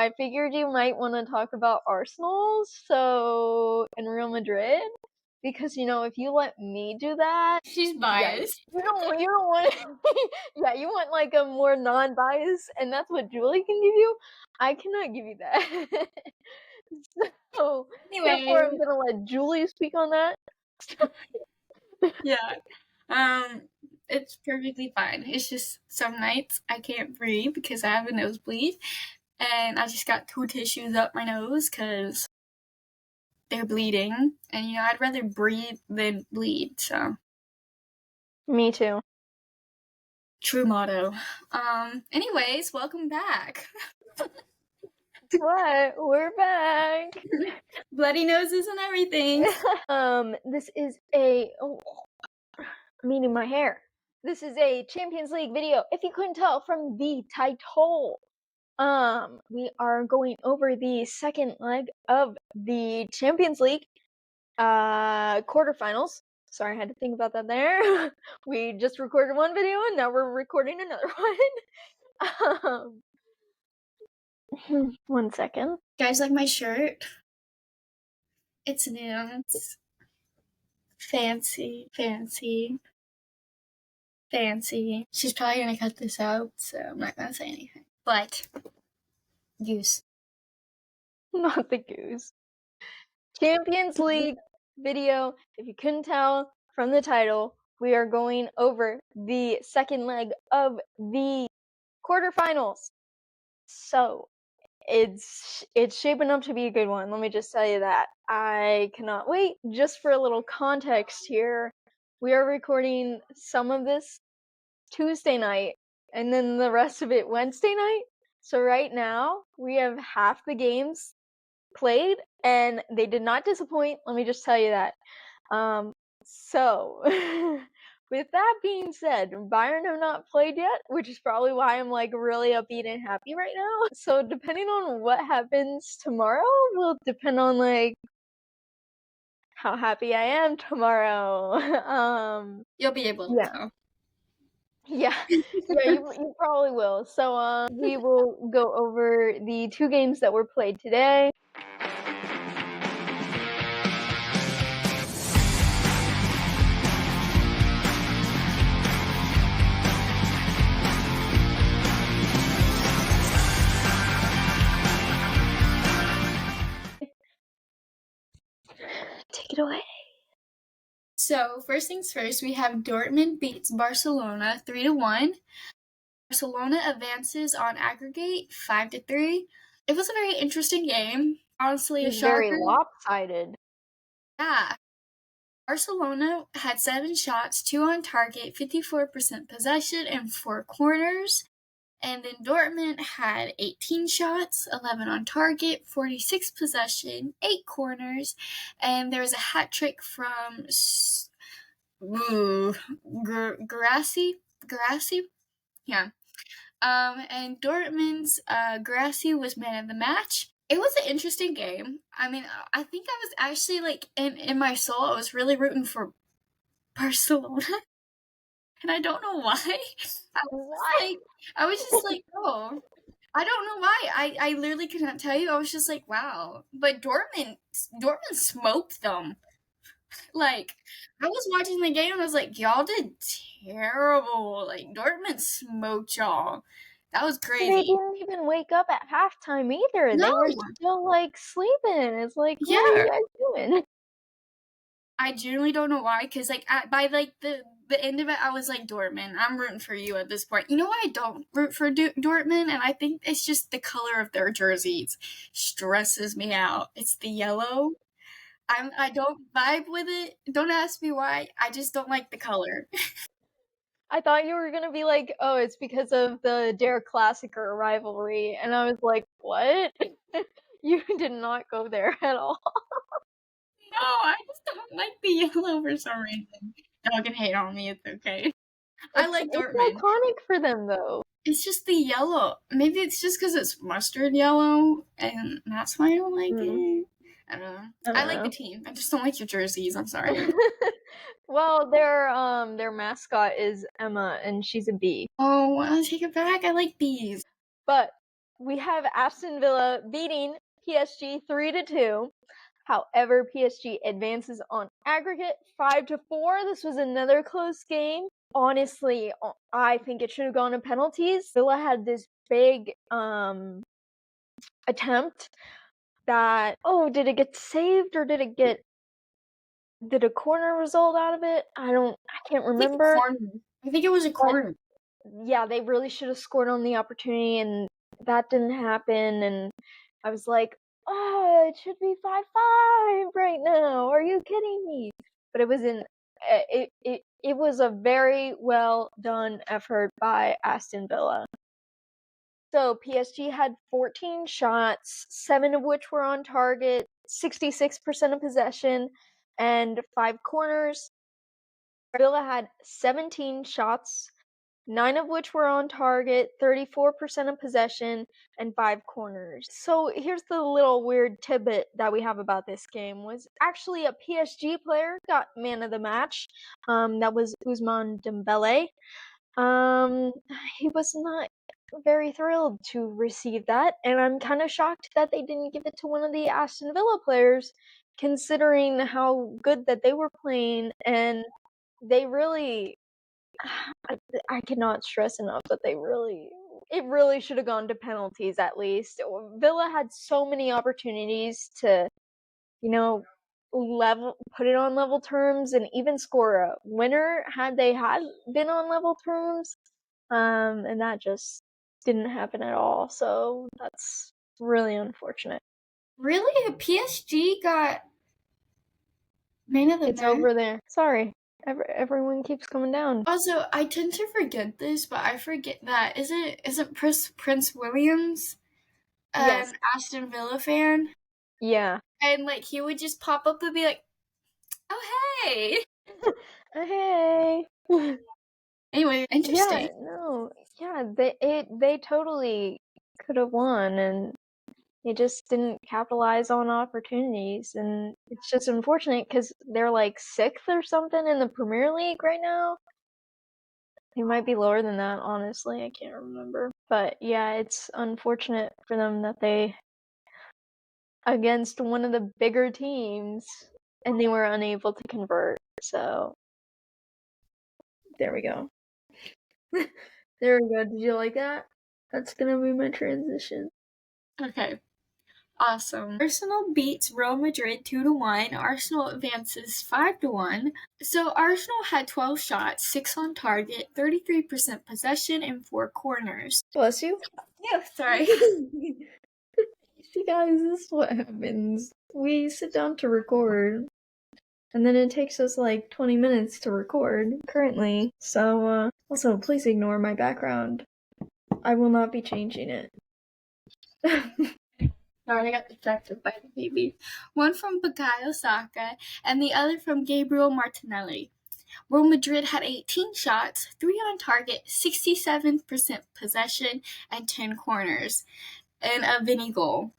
I figured you might want to talk about Arsenal, and Real Madrid, because if you let me do that, She's biased. you don't want yeah, you want like a more non-biased, and that's what Julie can give you. I cannot give you that. So therefore, I'm Anyway, gonna let Julie speak on that. yeah. It's perfectly fine. It's just some nights I can't breathe because I have a nosebleed, and I just got 2 tissues up my nose because they're bleeding, and I'd rather breathe than bleed, so. Me too. True motto. Anyways, welcome back. What? We're back. Bloody noses and everything. This is a I'm eating my hair. This is a Champions League video. If you couldn't tell from the title, we are going over the second leg of the Champions League quarterfinals. Sorry, I had to think about that there. We just recorded one video and now we're recording another one. 1 second. Guys, like my shirt? It's new. It's fancy. She's probably gonna cut this out, so I'm not gonna say anything. But, goose. Not the goose. Champions League video. If you couldn't tell from the title, we are going over the second leg of the quarterfinals. So it's shaping up to be a good one. Let me just tell you that. I cannot wait. Just for a little context here, we are recording some of this Tuesday night and then the rest of it Wednesday night. So right now we have half the games played and they did not disappoint. Let me just tell you that. So with that being said, Bayern have not played yet, which is probably why I'm like really upbeat and happy right now. So depending on what happens tomorrow will depend on like how happy I am tomorrow. You'll be able to tell. Yeah, you probably will. So we will go over the 2 games that were played today. Take it away. So, first things first, we have Dortmund beats Barcelona 3-1. Barcelona advances on aggregate 5-3. It was a very interesting game. Honestly, a shocker. Very lopsided. Yeah. Barcelona had 7 shots, 2 on target, 54% possession, and 4 corners. And then Dortmund had 18 shots, 11 on target, 46 possession, 8 corners, and there was a hat trick from Guirassy? Yeah. And Dortmund's Guirassy was man of the match. It was an interesting game. I mean, I think I was actually, like, in my soul, I was really rooting for Barcelona. And I don't know why. I was just like, oh, I don't know why. I literally could not tell you. I was just like, wow. But Dortmund smoked them. Like, I was watching the game and I was like, y'all did terrible. Like, Dortmund smoked y'all. That was crazy. They didn't even wake up at halftime either. No. They were still like sleeping. It's like, what are you guys doing? I genuinely don't know why, because like by like the end of it, I was like, Dortmund, I'm rooting for you at this point. You know why I don't root for Dortmund? And I think it's just the color of their jerseys stresses me out. It's the yellow. I don't vibe with it. Don't ask me why. I just don't like the color. I thought you were gonna be like, oh, it's because of the Der Klassiker rivalry, and I was like, what? You did not go there at all. No, I just don't like the yellow for some reason. Y'all can hate on me, it's okay. I like Dortmund. It's iconic for them, though. It's just the yellow. Maybe it's just because it's mustard yellow, and that's why I don't like it. I don't know. I like the team. I just don't like your jerseys. I'm sorry. Well, their mascot is Emma, and she's a bee. Oh, I'll take it back. I like bees. But we have Aston Villa beating PSG 3-2. However, PSG advances on aggregate 5-4. This was another close game. Honestly, I think it should have gone to penalties. Villa had this big attempt that, did it get saved or did a corner result out of it? I can't remember. I think it was a corner. Yeah, they really should have scored on the opportunity, and that didn't happen. And I was like, it should be 5-5 right now. Are you kidding me? But it was it was a very well done effort by Aston Villa. So PSG had 14 shots, 7 of which were on target, 66% of possession, and 5 corners. Villa had 17 shots, 9 of which were on target, 34% of possession, and 5 corners. So here's the little weird tidbit that we have about this game was actually a PSG player got man of the match. That was Ousmane Dembele. He was not very thrilled to receive that, and I'm kind of shocked that they didn't give it to one of the Aston Villa players, considering how good that they were playing, and they really I cannot stress enough that it really should have gone to penalties at least. Villa had so many opportunities to, put it on level terms and even score a winner had they had been on level terms. And that just didn't happen at all. So that's really unfortunate. Really? PSG got man of the It's match? over there. Sorry. Everyone keeps coming down. Also, I tend to forget this, but I forget that isn't Prince Williams Yes. an Aston Villa fan? Yeah. And like he would just pop up and be like, "Oh hey." Hey. Anyway, interesting. Yeah, no. Yeah, they totally could have won, and they just didn't capitalize on opportunities, and it's just unfortunate because they're like 6th or something in the Premier League right now. They might be lower than that, honestly. I can't remember. But yeah, it's unfortunate for them that they against one of the bigger teams and they were unable to convert. So there we go. There we go. Did you like that? That's gonna be my transition. Okay. Awesome. Arsenal beats Real Madrid 2-1. Arsenal advances 5-1. So Arsenal had 12 shots, 6 on target, 33% possession, and 4 corners. Bless you. Yeah, sorry. See, guys, this is what happens. We sit down to record, and then it takes us like 20 minutes to record currently. So, also, please ignore my background. I will not be changing it. Sorry, I got distracted by the baby. One from Bukayo Saka and the other from Gabriel Martinelli. Real Madrid had 18 shots, 3 on target, 67% possession, and 10 corners, and a Vinny goal.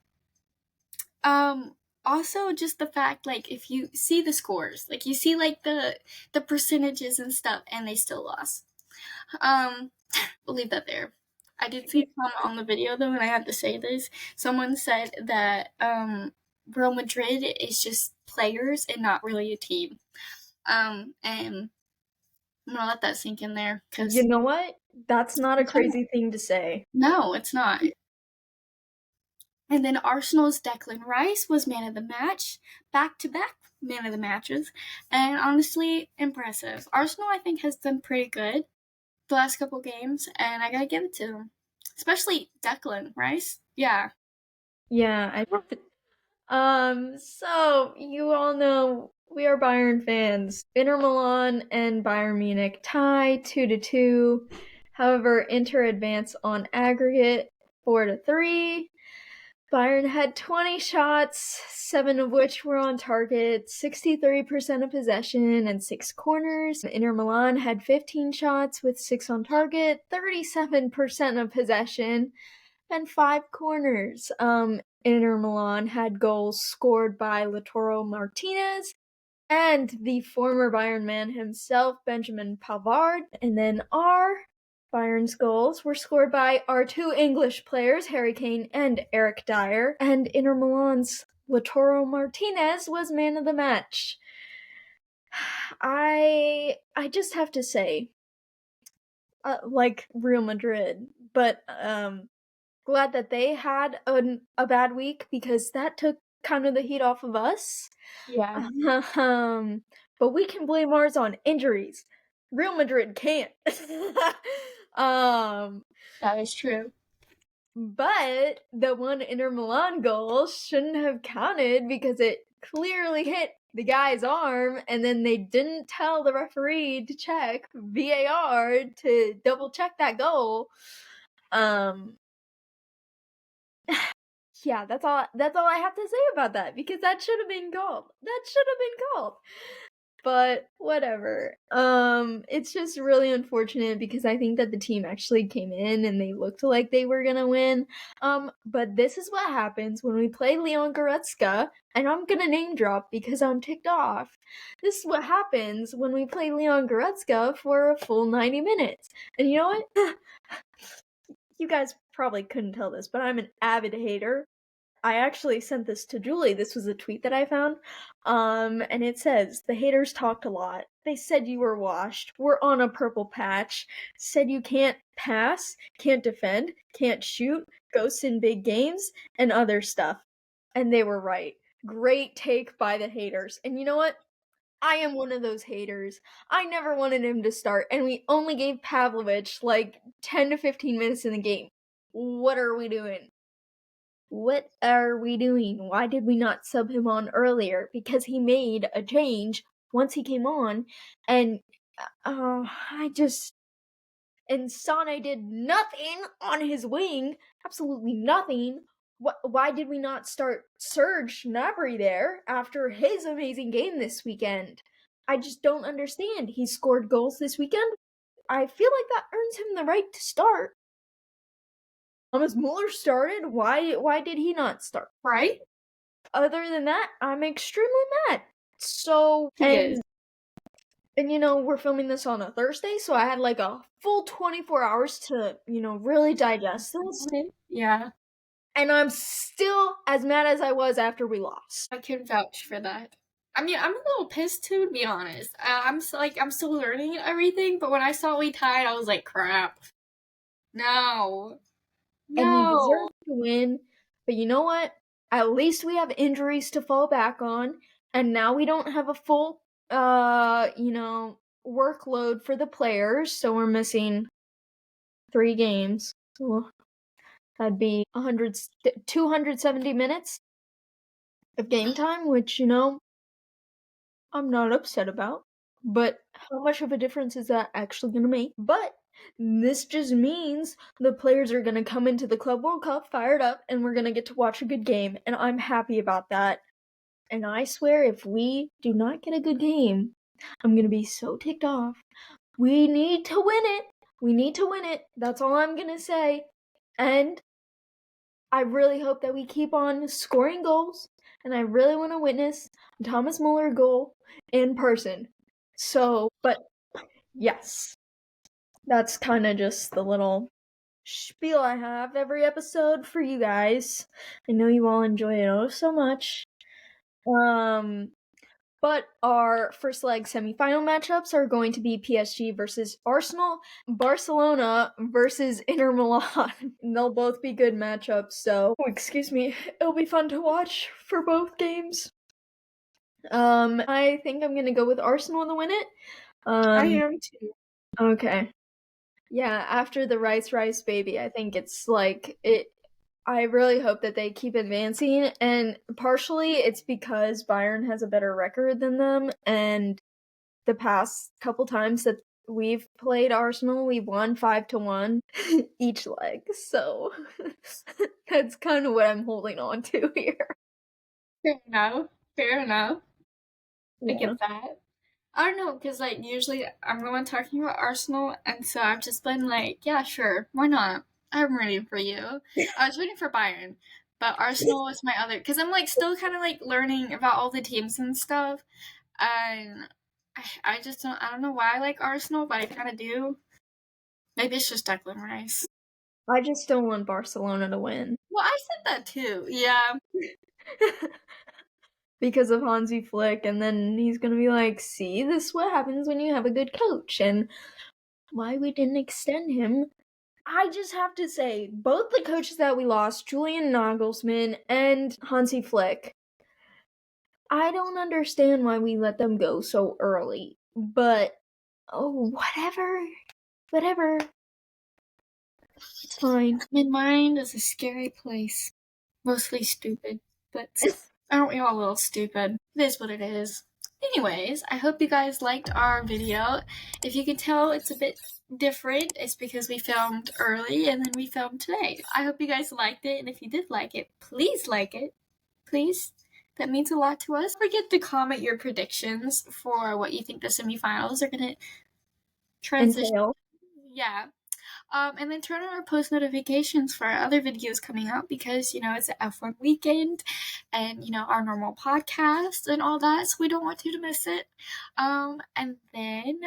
Also just the fact, like, if you see the scores, like you see like the percentages and stuff, and they still lost. We'll leave that there. I did see a comment on the video though, and I have to say this. Someone said that Real Madrid is just players and not really a team. And I'm gonna let that sink in there because You know what? That's not a crazy thing to say. no, it's not. And then Arsenal's Declan Rice was man of the match, back-to-back man of the matches, and honestly, impressive. Arsenal, I think, has done pretty good the last couple games, and I gotta give it to them. Especially Declan Rice. Yeah. Yeah, so you all know we are Bayern fans. Inter Milan and Bayern Munich tie 2-2. However, Inter advance on aggregate 4-3. Bayern had 20 shots, 7 of which were on target, 63% of possession, and 6 corners. Inter Milan had 15 shots with 6 on target, 37% of possession, and 5 corners. Inter Milan had goals scored by Lautaro Martinez and the former Bayern man himself, Benjamin Pavard. And then our Bayern's goals were scored by our two English players, Harry Kane and Eric Dyer, and Inter Milan's Lautaro Martinez was man of the match. I just have to say, like Real Madrid, but glad that they had a bad week because that took kind of the heat off of us. Yeah. But we can blame ours on injuries. Real Madrid can't. That is true. But the one Inter Milan goal shouldn't have counted because it clearly hit the guy's arm, and then they didn't tell the referee to check VAR to double check that goal. Yeah, that's all I have to say about that because that should have been called. But whatever. It's just really unfortunate because I think that the team actually came in and they looked like they were gonna win. But this is what happens when we play Leon Goretzka, and I'm gonna name drop because I'm ticked off. This is what happens when we play Leon Goretzka for a full 90 minutes. And you know what? You guys probably couldn't tell this, but I'm an avid hater. I actually sent this to Julie. This was a tweet that I found. And it says, the haters talked a lot. They said you were washed. We're on a purple patch. Said you can't pass, can't defend, can't shoot, ghosts in big games, and other stuff. And they were right. Great take by the haters. And you know what? I am one of those haters. I never wanted him to start, and we only gave Pavlovich like 10 to 15 minutes in the game. What are we doing? What are we doing? Why did we not sub him on earlier? Because he made a change once he came on, and and Sane did nothing on his wing, absolutely nothing. Why did we not start Serge Gnabry there after his amazing game this weekend? I just don't understand. He scored goals this weekend. I feel like that earns him the right to start. Thomas Muller started. Why did he not start? Right? Other than that, I'm extremely mad. So He is. and you know, we're filming this on a Thursday, so I had like a full 24 hours to, really digest this. Yeah. And I'm still as mad as I was after we lost. I can vouch for that. I mean, I'm a little pissed too, to be honest. I'm still learning everything, but when I saw we tied, I was like, crap. No. And we No. deserve to win. But you know what? At least we have injuries to fall back on, and now we don't have a full workload for the players, so we're missing 3 games. So that'd be 270 minutes of game time, which, I'm not upset about. But how much of a difference is that actually going to make? But this just means the players are going to come into the Club World Cup fired up and we're going to get to watch a good game. And I'm happy about that. And I swear, if we do not get a good game, I'm going to be so ticked off. We need to win it. We need to win it. That's all I'm going to say. And I really hope that we keep on scoring goals. And I really want to witness a Thomas Muller goal in person. So, but yes, that's kind of just the little spiel I have every episode for you guys. I know you all enjoy it oh so much. But our first leg semifinal matchups are going to be PSG versus Arsenal, Barcelona versus Inter Milan. They'll both be good matchups, so excuse me, it'll be fun to watch for both games. I think I'm gonna go with Arsenal to win it. I am too. Okay. Yeah, after the Rice baby, I think it's like it. I really hope that they keep advancing, and partially it's because Bayern has a better record than them, and the past couple times that we've played Arsenal, we won 5-1 each leg. So that's kind of what I'm holding on to here. Fair enough. Fair enough. I Yeah. get that. I don't know, because like usually I'm the one talking about Arsenal, and so I've just been like, yeah, sure, why not? I'm rooting for you. I was rooting for Bayern, but Arsenal was my other, because I'm like still kind of like learning about all the teams and stuff, and I just don't know why I like Arsenal, but I kind of do. Maybe it's just Declan Rice. I just don't want Barcelona to win. Well, I said that too. Yeah. Because of Hansi Flick, and then he's gonna be like, see, this is what happens when you have a good coach, and why we didn't extend him. I just have to say, both the coaches that we lost, Julian Nagelsmann and Hansi Flick, I don't understand why we let them go so early, but oh, whatever, it's fine. My mind is a scary place. Mostly stupid, but aren't we all a little stupid? It is what it is. Anyways, I hope you guys liked our video. If you can tell it's a bit different, it's because we filmed early and then we filmed today. I hope you guys liked it, and if you did like it, please like it. Please. That means a lot to us. Don't forget to comment your predictions for what you think the semifinals are going to transition. Entail. Yeah. And then turn on our post notifications for our other videos coming out because, it's an F1 weekend and, our normal podcast and all that. So we don't want you to miss it. And then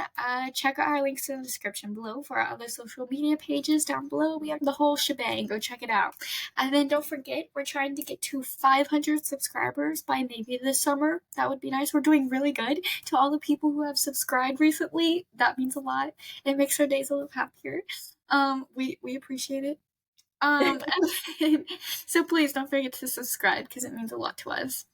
check out our links in the description below for our other social media pages down below. We have the whole shebang. Go check it out. And then don't forget, we're trying to get to 500 subscribers by maybe this summer. That would be nice. We're doing really good. To all the people who have subscribed recently, that means a lot. It makes our days a little happier. We appreciate it. So please don't forget to subscribe because it means a lot to us.